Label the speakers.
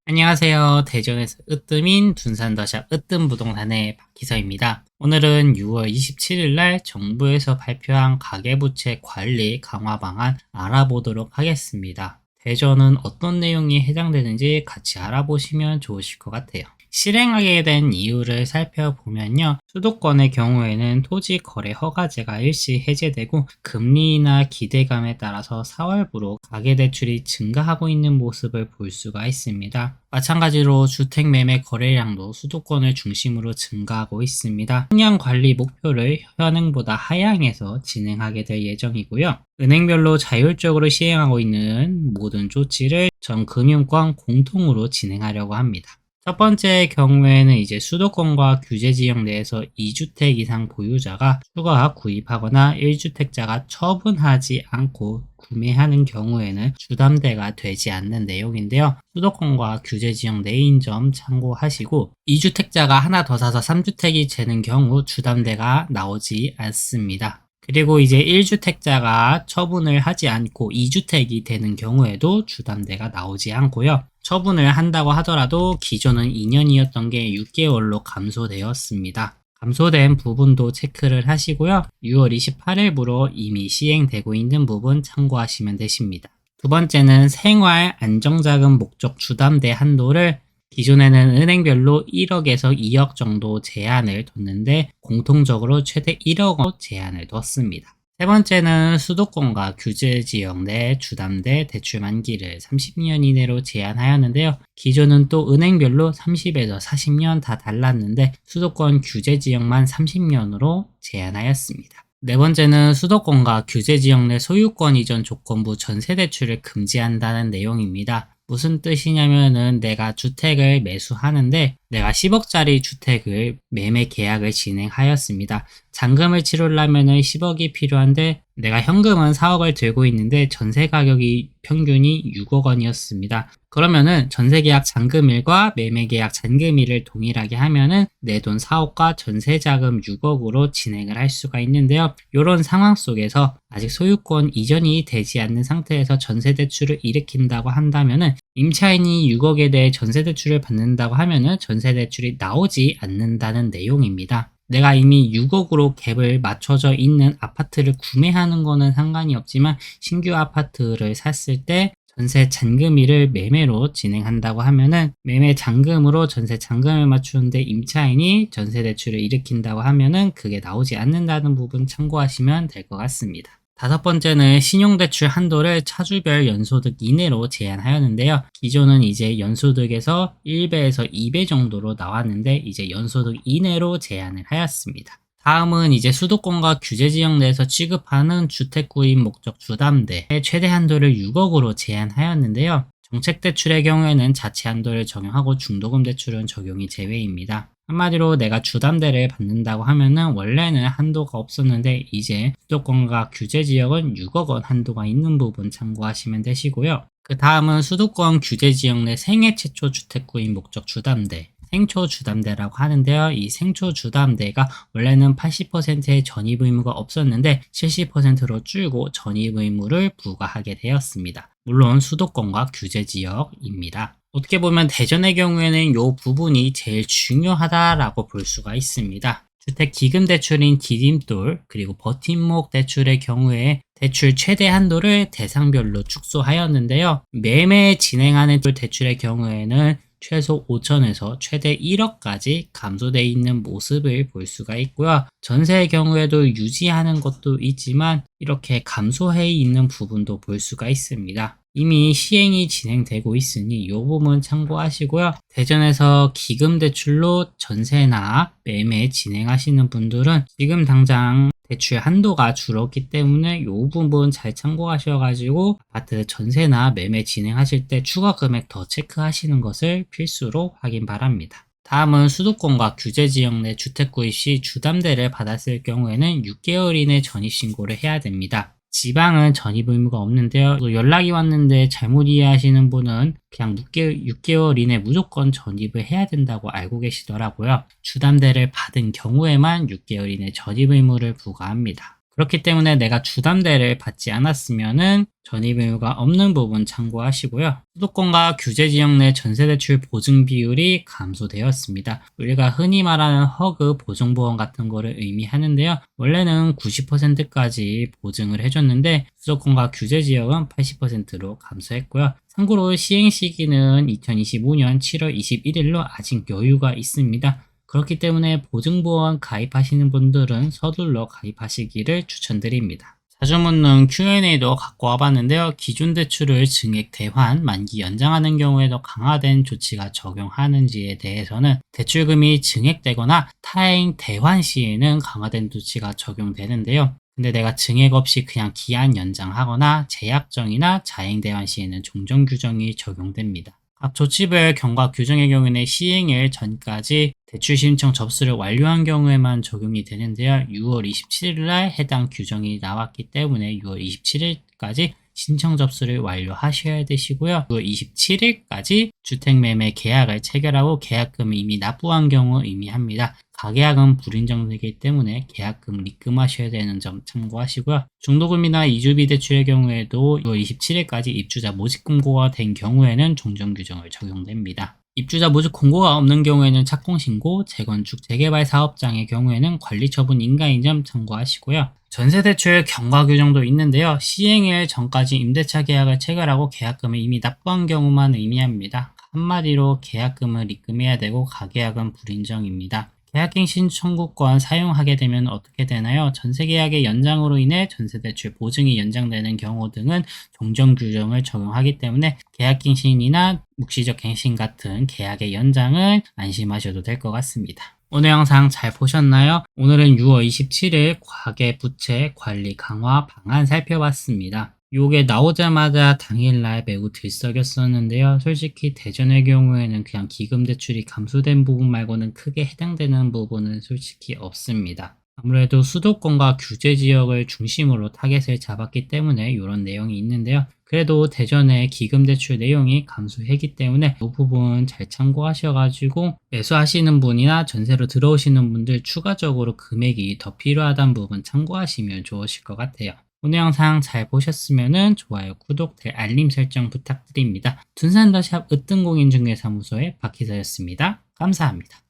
Speaker 1: 안녕하세요. 대전에서 으뜸인 둔산더샵 으뜸부동산의 박희서입니다. 오늘은 6월 27일 날 정부에서 발표한 가계부채 관리 강화 방안 알아보도록 하겠습니다. 대전은 어떤 내용이 해당되는지 같이 알아보시면 좋으실 것 같아요. 실행하게 된 이유를 살펴보면요. 수도권의 경우에는 토지 거래 허가제가 일시 해제되고 금리나 기대감에 따라서 4월부로 가계대출이 증가하고 있는 모습을 볼 수가 있습니다. 마찬가지로 주택 매매 거래량도 수도권을 중심으로 증가하고 있습니다. 식량 관리 목표를 현행보다 하향해서 진행하게 될 예정이고요. 은행별로 자율적으로 시행하고 있는 모든 조치를 전 금융권 공통으로 진행하려고 합니다. 첫 번째 경우에는 이제 수도권과 규제 지역 내에서 2주택 이상 보유자가 추가 구입하거나 1주택자가 처분하지 않고 구매하는 경우에는 주담대가 되지 않는 내용인데요. 수도권과 규제 지역 내인 점 참고하시고 2주택자가 하나 더 사서 3주택이 되는 경우 주담대가 나오지 않습니다. 그리고 이제 1주택자가 처분을 하지 않고 2주택이 되는 경우에도 주담대가 나오지 않고요. 처분을 한다고 하더라도 기존은 2년이었던 게 6개월로 감소되었습니다. 감소된 부분도 체크를 하시고요. 6월 28일부로 이미 시행되고 있는 부분 참고하시면 되십니다. 두 번째는 생활 안정자금 목적 주담대 한도를 기존에는 은행별로 1억에서 2억 정도 제한을 뒀는데 공통적으로 최대 1억 원 제한을 뒀습니다. 세 번째는 수도권과 규제 지역 내 주담대 대출 만기를 30년 이내로 제한하였는데요. 기존은 또 은행별로 30에서 40년 다 달랐는데 수도권 규제 지역만 30년으로 제한하였습니다. 네 번째는 수도권과 규제 지역 내 소유권 이전 조건부 전세 대출을 금지한다는 내용입니다. 무슨 뜻이냐면은 내가 주택을 매수하는데 내가 10억짜리 주택을 매매 계약을 진행하였습니다. 잔금을 치르려면은 10억이 필요한데 내가 현금은 4억을 들고 있는데 전세 가격이 평균이 6억 원이었습니다. 그러면은 전세계약 잔금일과 매매계약 잔금일을 동일하게 하면은 내 돈 4억과 전세자금 6억으로 진행을 할 수가 있는데요. 이런 상황 속에서 아직 소유권 이전이 되지 않는 상태에서 전세대출을 일으킨다고 한다면은 임차인이 6억에 대해 전세대출을 받는다고 하면은 전세대출이 나오지 않는다는 내용입니다. 내가 이미 6억으로 갭을 맞춰져 있는 아파트를 구매하는 거는 상관이 없지만 신규 아파트를 샀을 때 전세 잔금일을 매매로 진행한다고 하면은 매매 잔금으로 전세 잔금을 맞추는데 임차인이 전세 대출을 일으킨다고 하면은 그게 나오지 않는다는 부분 참고하시면 될 것 같습니다. 다섯 번째는 신용대출 한도를 차주별 연소득 이내로 제한하였는데요. 기존은 이제 연소득에서 1배에서 2배 정도로 나왔는데 이제 연소득 이내로 제한을 하였습니다. 다음은 이제 수도권과 규제 지역 내에서 취급하는 주택 구입 목적 주담대의 최대 한도를 6억으로 제한하였는데요. 정책 대출의 경우에는 자체 한도를 적용하고 중도금 대출은 적용이 제외입니다. 한마디로 내가 주담대를 받는다고 하면은 원래는 한도가 없었는데 이제 수도권과 규제 지역은 6억 원 한도가 있는 부분 참고하시면 되시고요. 그 다음은 수도권 규제 지역 내 생애 최초 주택 구입 목적 주담대 생초 주담대라고 하는데요. 이 생초 주담대가 원래는 80%의 전입 의무가 없었는데 70%로 줄고 전입 의무를 부과하게 되었습니다. 물론 수도권과 규제 지역입니다. 어떻게 보면 대전의 경우에는 이 부분이 제일 중요하다라고 볼 수가 있습니다. 주택 기금 대출인 디딤돌 그리고 버팀목 대출의 경우에 대출 최대 한도를 대상별로 축소하였는데요. 매매 진행하는 대출의 경우에는 최소 5천에서 최대 1억까지 감소되어 있는 모습을 볼 수가 있고요. 전세의 경우에도 유지하는 것도 있지만 이렇게 감소해 있는 부분도 볼 수가 있습니다. 이미 시행이 진행되고 있으니 이 부분 참고하시고요. 대전에서 기금 대출로 전세나 매매 진행하시는 분들은 지금 당장 대출 한도가 줄었기 때문에 이 부분 잘 참고하셔가지고 아파트 전세나 매매 진행하실 때 추가 금액 더 체크하시는 것을 필수로 확인 바랍니다. 다음은 수도권과 규제 지역 내 주택 구입 시 주담대를 받았을 경우에는 6개월 이내 전입신고를 해야 됩니다. 지방은 전입 의무가 없는데요. 또 연락이 왔는데 잘못 이해하시는 분은 그냥 6개월 이내 무조건 전입을 해야 된다고 알고 계시더라고요. 주담대를 받은 경우에만 6개월 이내 전입 의무를 부과합니다. 그렇기 때문에 내가 주담대를 받지 않았으면은 전입 의무가 없는 부분 참고하시고요. 수도권과 규제 지역 내 전세대출 보증 비율이 감소되었습니다. 우리가 흔히 말하는 허그 보증보험 같은 거를 의미하는데요. 원래는 90%까지 보증을 해줬는데 수도권과 규제 지역은 80%로 감소했고요. 참고로 시행 시기는 2025년 7월 21일로 아직 여유가 있습니다. 그렇기 때문에 보증보험 가입하시는 분들은 서둘러 가입하시기를 추천드립니다. 자주 묻는 Q&A도 갖고 와봤는데요. 기존 대출을 증액 대환, 만기 연장하는 경우에도 강화된 조치가 적용하는지에 대해서는 대출금이 증액되거나 타행 대환 시에는 강화된 조치가 적용되는데요. 근데 내가 증액 없이 그냥 기한 연장하거나 재약정이나 자행 대환 시에는 종전 규정이 적용됩니다. 각 조치별 경과 규정의 경우에는 시행일 전까지 대출 신청 접수를 완료한 경우에만 적용이 되는데요. 6월 27일 날 해당 규정이 나왔기 때문에 6월 27일까지 신청 접수를 완료하셔야 되시고요. 6월 27일까지 주택매매 계약을 체결하고 계약금을 이미 납부한 경우 의미합니다. 가계약은 불인정되기 때문에 계약금 입금하셔야 되는 점 참고하시고요. 중도금이나 이주비 대출의 경우에도 6월 27일까지 입주자 모집 공고가 된 경우에는 종전 규정을 적용됩니다. 입주자 모집 공고가 없는 경우에는 착공신고, 재건축, 재개발 사업장의 경우에는 관리처분 인가인 점 참고하시고요. 전세대출 경과 규정도 있는데요. 시행일 전까지 임대차 계약을 체결하고 계약금을 이미 납부한 경우만 의미합니다. 한마디로 계약금을 입금해야 되고 가계약은 불인정입니다. 계약갱신 청구권 사용하게 되면 어떻게 되나요? 전세계약의 연장으로 인해 전세대출 보증이 연장되는 경우 등은 종전 규정을 적용하기 때문에 계약갱신이나 묵시적 갱신 같은 계약의 연장은 안심하셔도 될 것 같습니다. 오늘 영상 잘 보셨나요? 오늘은 6월 27일 가계부채 관리 강화 방안 살펴봤습니다. 요게 나오자마자 당일날 매우 들썩였었는데요. 솔직히 대전의 경우에는 그냥 기금 대출이 감소된 부분 말고는 크게 해당되는 부분은 솔직히 없습니다. 아무래도 수도권과 규제 지역을 중심으로 타겟을 잡았기 때문에 이런 내용이 있는데요. 그래도 대전의 기금 대출 내용이 감소했기 때문에 이 부분 잘 참고하셔가지고 매수하시는 분이나 전세로 들어오시는 분들 추가적으로 금액이 더 필요하다는 부분 참고하시면 좋으실 것 같아요. 오늘 영상 잘 보셨으면 좋아요, 구독, 알림 설정 부탁드립니다. 둔산더샵 으뜸공인중개사무소의 박희서였습니다. 감사합니다.